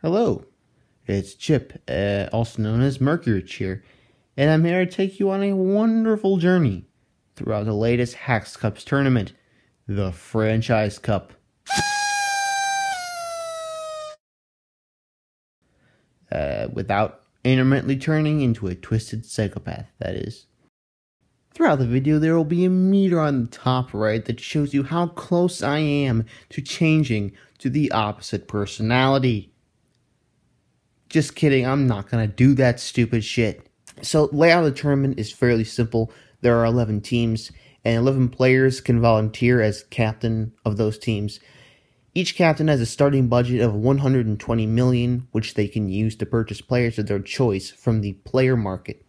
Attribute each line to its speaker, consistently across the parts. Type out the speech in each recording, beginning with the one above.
Speaker 1: Hello, it's Chip, also known as Mercury here, and I'm here to take you on a wonderful journey throughout the latest HaxCups tournament, the Franchise Cup. Without intermittently turning into a twisted psychopath, that is. Throughout the video, there will be a meter on the top right that shows you how close I am to changing to the opposite personality. Just kidding, I'm not gonna do that stupid shit. So, layout of the tournament is fairly simple. There are 11 teams, and 11 players can volunteer as captain of those teams. Each captain has a starting budget of $120 million, which they can use to purchase players of their choice from the player market.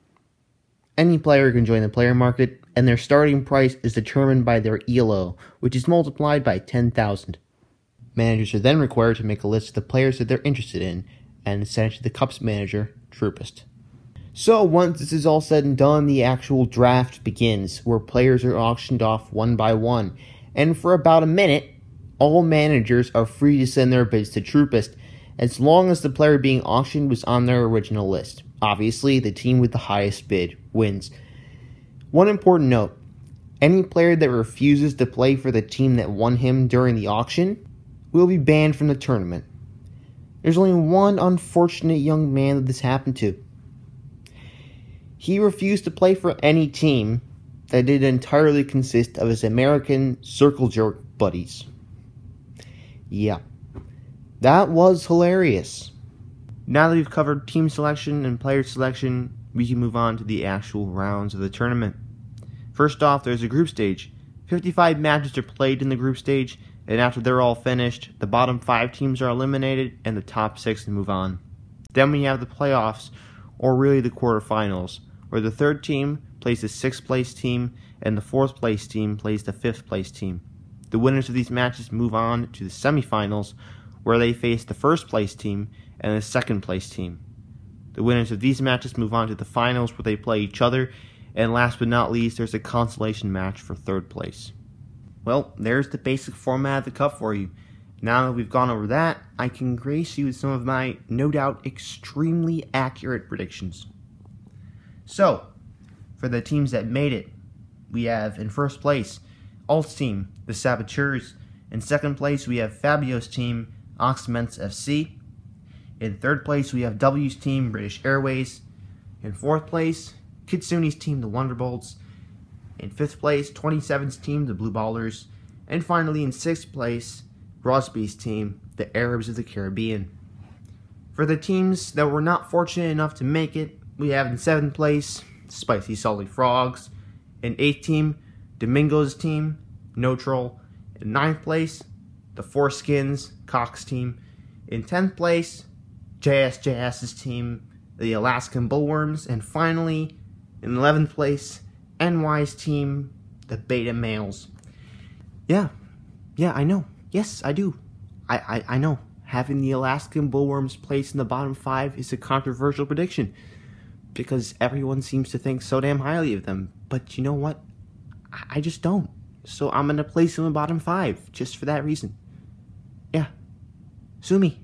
Speaker 1: Any player can join the player market, and their starting price is determined by their ELO, which is multiplied by 10,000. Managers are then required to make a list of the players that they're interested in, and send it to the Cups manager, Troopist. So once this is all said and done, the actual draft begins, where players are auctioned off one by one, and for about a minute, all managers are free to send their bids to Troopist, as long as the player being auctioned was on their original list. Obviously, the team with the highest bid wins. One important note, any player that refuses to play for the team that won him during the auction will be banned from the tournament. There's only one unfortunate young man that this happened to. He refused to play for any team that did entirely consist of his American circle jerk buddies. Yeah, that was hilarious. Now that we've covered team selection and player selection, we can move on to the actual rounds of the tournament. First off, there's a group stage. 55 matches are played in the group stage, and after they're all finished, the bottom 5 teams are eliminated and the top 6 move on. Then we have the playoffs, or really the quarterfinals, where the third team plays the 6th place team and the 4th place team plays the 5th place team. The winners of these matches move on to the semifinals, where they face the 1st place team and the 2nd place team. The winners of these matches move on to the finals, where they play each other, and last but not least, there's a consolation match for 3rd place. Well, there's the basic format of the cup for you. Now that we've gone over that, I can grace you with some of my, no doubt, extremely accurate predictions. So, for the teams that made it, we have in 1st place, Alt's team, the Saboteurs. In 2nd place, we have Fabio's team, Oxments FC. In 3rd place, we have W's team, British Airways. In 4th place, Kitsune's team, the Wonderbolts. In 5th place, 27's team, the Blue Ballers. And finally, in 6th place, Rosby's team, the Arabs of the Caribbean. For the teams that were not fortunate enough to make it, we have in 7th place, Spicy Salty Frogs. In 8th team, Domingo's team, Neutral. In 9th place, the Foreskins, Cox team. In 10th place, JSJS's team, the Alaskan Bullworms. And finally, in 11th place, NY's team, the Beta Males. Yeah, I know. Yes, I do. I know. Having the Alaskan Bullworms placed in the bottom 5 is a controversial prediction, because everyone seems to think so damn highly of them. But you know what? I just don't. So I'm going to place them in the bottom 5, just for that reason. Yeah. Sue me.